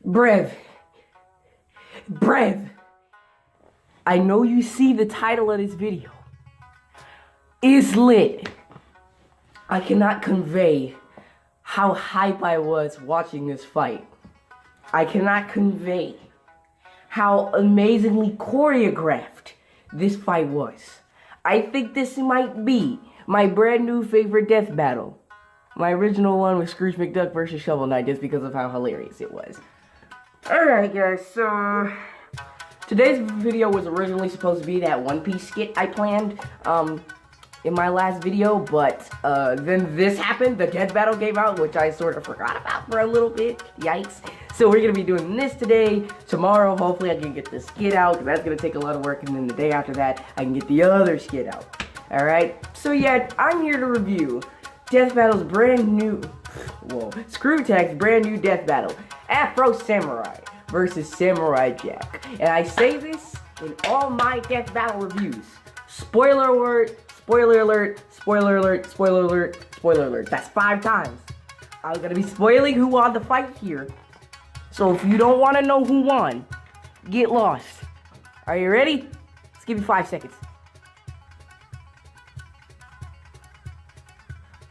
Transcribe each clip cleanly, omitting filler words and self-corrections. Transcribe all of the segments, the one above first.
Brev, I know you see the title of this video. It's lit. I cannot convey how hype I was watching this fight. I cannot convey how amazingly choreographed this fight was. I think this might be my brand new favorite death battle. My original one was Scrooge McDuck versus Shovel Knight just because of how hilarious it was. Alright guys, so today's video was originally supposed to be that One Piece skit I planned in my last video, but then this happened, the death battle came out, which I sort of forgot about for a little bit. Yikes. So we're going to be doing this today. Tomorrow, hopefully I can get the skit out, because that's going to take a lot of work, and then the day after that, I can get the other skit out. Alright, so yeah, I'm here to review Death Battle's brand new, Screwattack's brand new death battle, Afro Samurai versus Samurai Jack. And I say this in all my death battle reviews. Spoiler alert, spoiler alert, spoiler alert, spoiler alert, spoiler alert. That's 5 times. I'm gonna be spoiling who won the fight here. So if you don't want to know who won, get lost. Are you ready? Let's give you 5 seconds.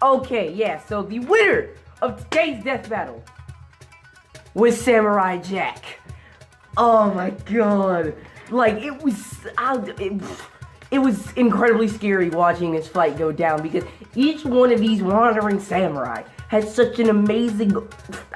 Okay, yeah, so the winner of today's death battle was Samurai Jack. Oh my god. Like, it was incredibly scary watching this fight go down, because each one of these wandering samurai had such an amazing,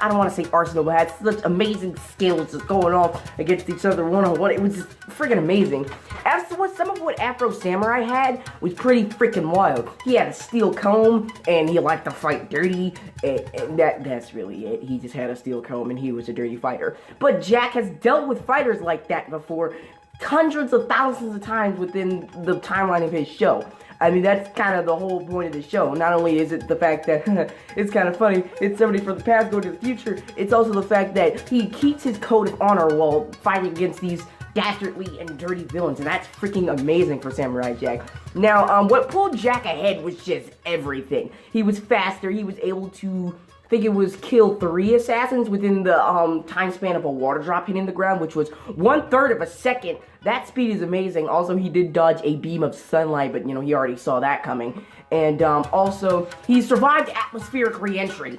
I don't want to say arsenal, but had such amazing skills just going off against each other one-on-one. It was just freaking amazing. As to what some of what Afro Samurai had was pretty freaking wild. He had a steel comb, and he liked to fight dirty, and that's really it. He just had a steel comb, and he was a dirty fighter. But Jack has dealt with fighters like that before, hundreds of thousands of times within the timeline of his show. I mean, that's kind of the whole point of the show. Not only is it the fact that it's kind of funny, it's somebody from the past going to the future, it's also the fact that he keeps his code of honor while fighting against these dastardly and dirty villains, and that's freaking amazing for Samurai Jack. Now, what pulled Jack ahead was just everything. He was faster, he was able to, I think it was, kill 3 assassins within the time span of a water drop hitting the ground, which was 1/3 of a second. That speed is amazing. Also, he did dodge a beam of sunlight, but, you know, he already saw that coming. And also, he survived atmospheric re-entry.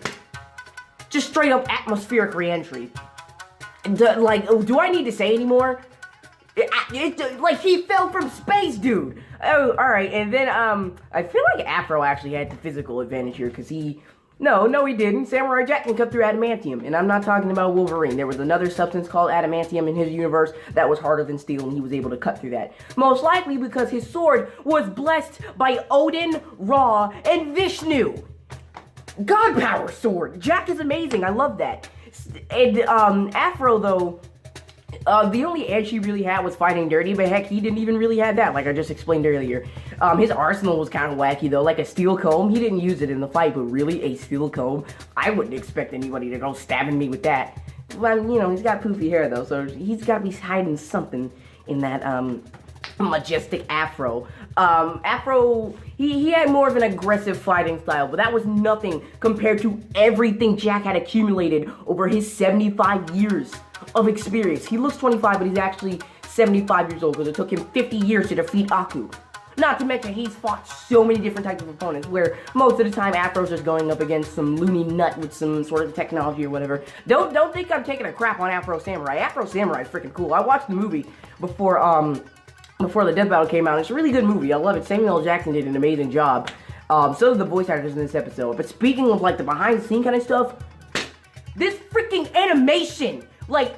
Just straight up atmospheric re-entry. Like, do I need to say anymore? Like, he fell from space, dude. Oh, alright. And then, I feel like Afro actually had the physical advantage here, because he... No, he didn't. Samurai Jack can cut through adamantium, and I'm not talking about Wolverine. There was another substance called adamantium in his universe that was harder than steel, and he was able to cut through that. Most likely because his sword was blessed by Odin, Ra, and Vishnu. God power sword. Jack is amazing. I love that. And Afro, though, the only edge he really had was fighting dirty, but heck, he didn't even really have that, like I just explained earlier. His arsenal was kind of wacky, though, like a steel comb. He didn't use it in the fight, but really, a steel comb? I wouldn't expect anybody to go stabbing me with that. Well, you know, he's got poofy hair, though, so he's got to be hiding something in that, majestic Afro. Afro, he had more of an aggressive fighting style, but that was nothing compared to everything Jack had accumulated over his 75 years of experience. He looks 25, but he's actually 75 years old, because it took him 50 years to defeat Aku. Not to mention, he's fought so many different types of opponents, where most of the time Afro's just going up against some loony nut with some sort of technology or whatever. Don't think I'm taking a crap on Afro Samurai. Afro Samurai is freaking cool. I watched the movie before the death battle came out. It's a really good movie. I love it. Samuel L. Jackson did an amazing job. So did the voice actors in this episode. But speaking of, like, the behind-the-scene kind of stuff, this freaking animation, like,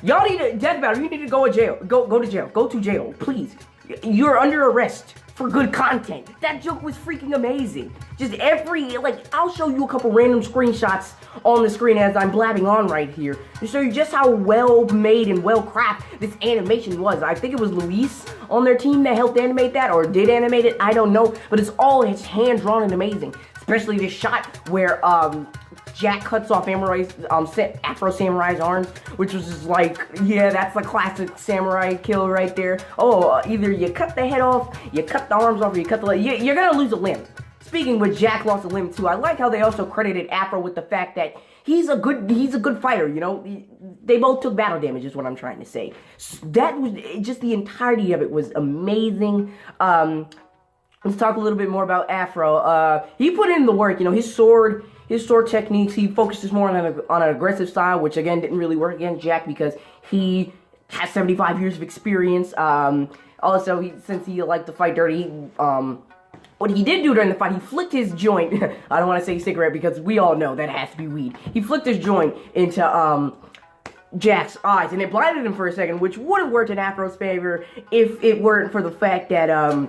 y'all need a death battle. You need to go to jail. Go to jail. Go to jail, please. You're under arrest for good content. That joke was freaking amazing. Just I'll show you a couple random screenshots on the screen as I'm blabbing on right here to show you just how well made and well crafted this animation was. I think it was Luis on their team that helped animate that, or did animate it, I don't know, but it's hand drawn and amazing. Especially this shot where Jack cuts off Afro Samurai's arms, which was just like, yeah, that's the classic samurai kill right there. Oh, either you cut the head off, you cut the arms off, or you cut the leg. You're gonna lose a limb. speaking with Jack lost a limb too, I like how they also credited Afro with the fact that he's a good fighter, you know? They both took battle damage is what I'm trying to say. That was, just the entirety of it was amazing. Let's talk a little bit more about Afro. He put in the work, you know, his sword techniques, he focuses more on an aggressive style, which again didn't really work against Jack because he has 75 years of experience. Also, since he liked to fight dirty, what he did do during the fight, he flicked his joint. I don't want to say cigarette because we all know that has to be weed. He flicked his joint into Jack's eyes, and it blinded him for a second, which would have worked in Afro's favor if it weren't for the fact that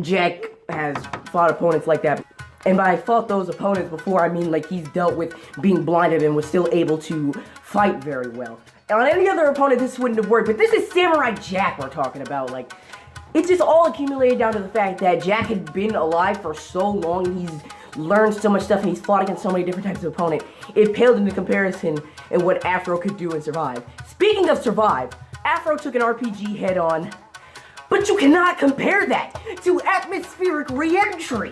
Jack has fought opponents like that. And by fought those opponents before, I mean like he's dealt with being blinded and was still able to fight very well. And on any other opponent, this wouldn't have worked, but this is Samurai Jack we're talking about. Like, it's just all accumulated down to the fact that Jack had been alive for so long, and he's learned so much stuff, and he's fought against so many different types of opponent. It paled into comparison in what Afro could do and survive. Speaking of survive, Afro took an RPG head-on, but you cannot compare that to atmospheric re-entry.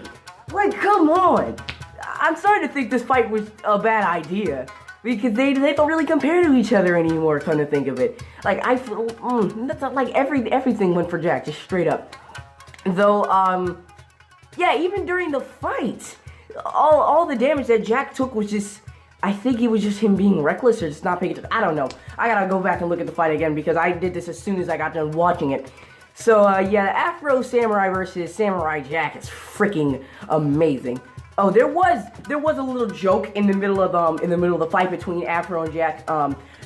Like, come on. I'm starting to think this fight was a bad idea. Because they don't really compare to each other anymore, come to think of it. Like, I feel, that's not like everything went for Jack, just straight up. Though, yeah, even during the fight, all the damage that Jack took was just, I think it was just him being reckless or just not paying attention. I don't know. I gotta go back and look at the fight again because I did this as soon as I got done watching it. So, yeah, the Afro Samurai versus Samurai Jack is freaking amazing. Oh, there was a little joke in the middle of the fight between Afro and Jack.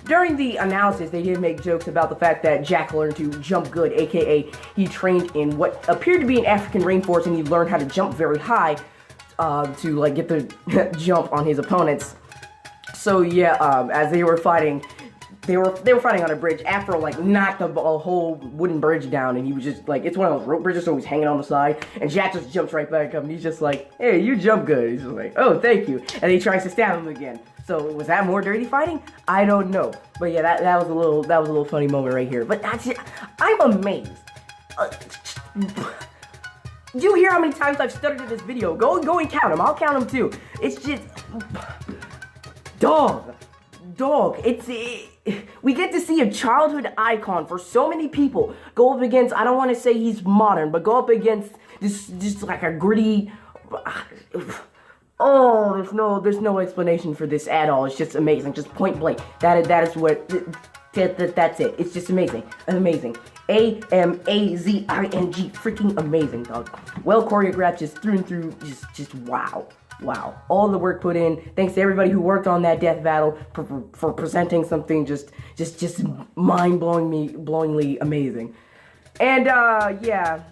During the analysis, they did make jokes about the fact that Jack learned to jump good, aka he trained in what appeared to be an African rainforest, and he learned how to jump very high to like get the jump on his opponents. So yeah, as they were fighting. They were fighting on a bridge. Afro like knocked a whole wooden bridge down, and he was just like, it's one of those rope bridges, so he's hanging on the side. And Jack just jumps right back up, and he's just like, "Hey, you jump good." He's just like, "Oh, thank you." And he tries to stab him again. So was that more dirty fighting? I don't know. But yeah, that was a little funny moment right here. But that's it. I'm amazed. Do you hear how many times I've stuttered in this video? Go and count them. I'll count them too. It's just dog. We get to see a childhood icon for so many people go up against, I don't want to say he's modern, but go up against this just like a gritty, oh, there's no explanation for this at all. It's just amazing, just point blank. That's it. It's just amazing, amazing. Amazing, freaking amazing, dog. Well choreographed, just through and through, just wow. Wow, all the work put in. Thanks to everybody who worked on that death battle for presenting something just mind-blowingly amazing. And yeah,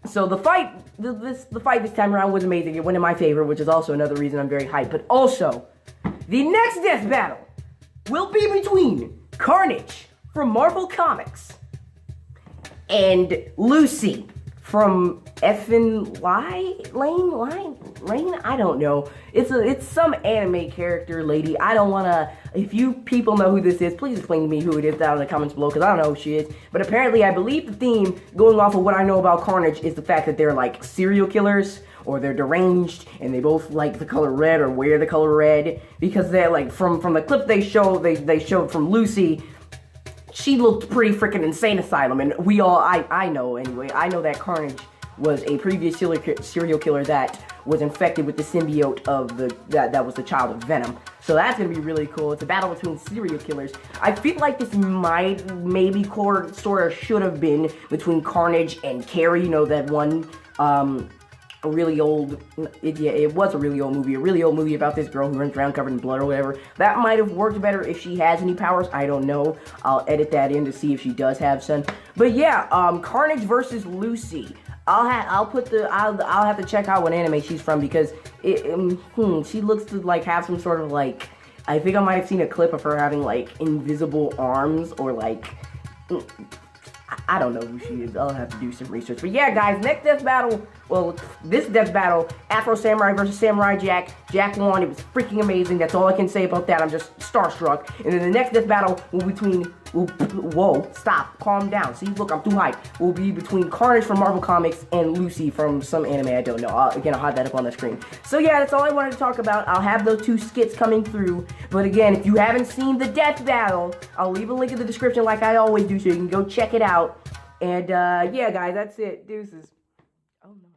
so the fight this time around was amazing. It went in my favor, which is also another reason I'm very hyped. But also, the next death battle will be between Carnage from Marvel Comics and Lucy from Lane? I don't know. It's some anime character lady. I don't wanna, if you people know who this is, please explain to me who it is down in the comments below, because I don't know who she is. But apparently I believe the theme, going off of what I know about Carnage, is the fact that they're like serial killers, or they're deranged, and they both like the color red, or wear the color red, because they're like, from the clip they showed from Lucy, she looked pretty freaking insane asylum, and I know anyway, I know that Carnage was a previous serial killer that was infected with the symbiote of that was the child of Venom. So that's gonna be really cool. It's a battle between serial killers. I feel like this maybe sort of should have been between Carnage and Carrie, you know, that one really old, it was a really old movie about this girl who runs around covered in blood or whatever. That might have worked better if she has any powers. I don't know. I'll edit that in to see if she does have some. But yeah, Carnage versus Lucy. I'll have to check out what anime she's from, because she looks to like have some sort of like, I think I might have seen a clip of her having like invisible arms, or like, I don't know who she is. I'll have to do some research. But yeah, guys, next death battle, well, this death battle, Afro Samurai versus Samurai Jack. Jack won. It was freaking amazing. That's all I can say about that. I'm just starstruck. And then the next death battle will be between Whoa, stop, calm down. See, look, I'm too hyped. Will be between Carnage from Marvel Comics and Lucy from some anime I don't know. Again, I'll have that up on the screen. So yeah, that's all I wanted to talk about. I'll have those 2 skits coming through. But again, if you haven't seen the Death Battle, I'll leave a link in the description like I always do, so you can go check it out. And yeah, guys, that's it. Deuces. Oh no.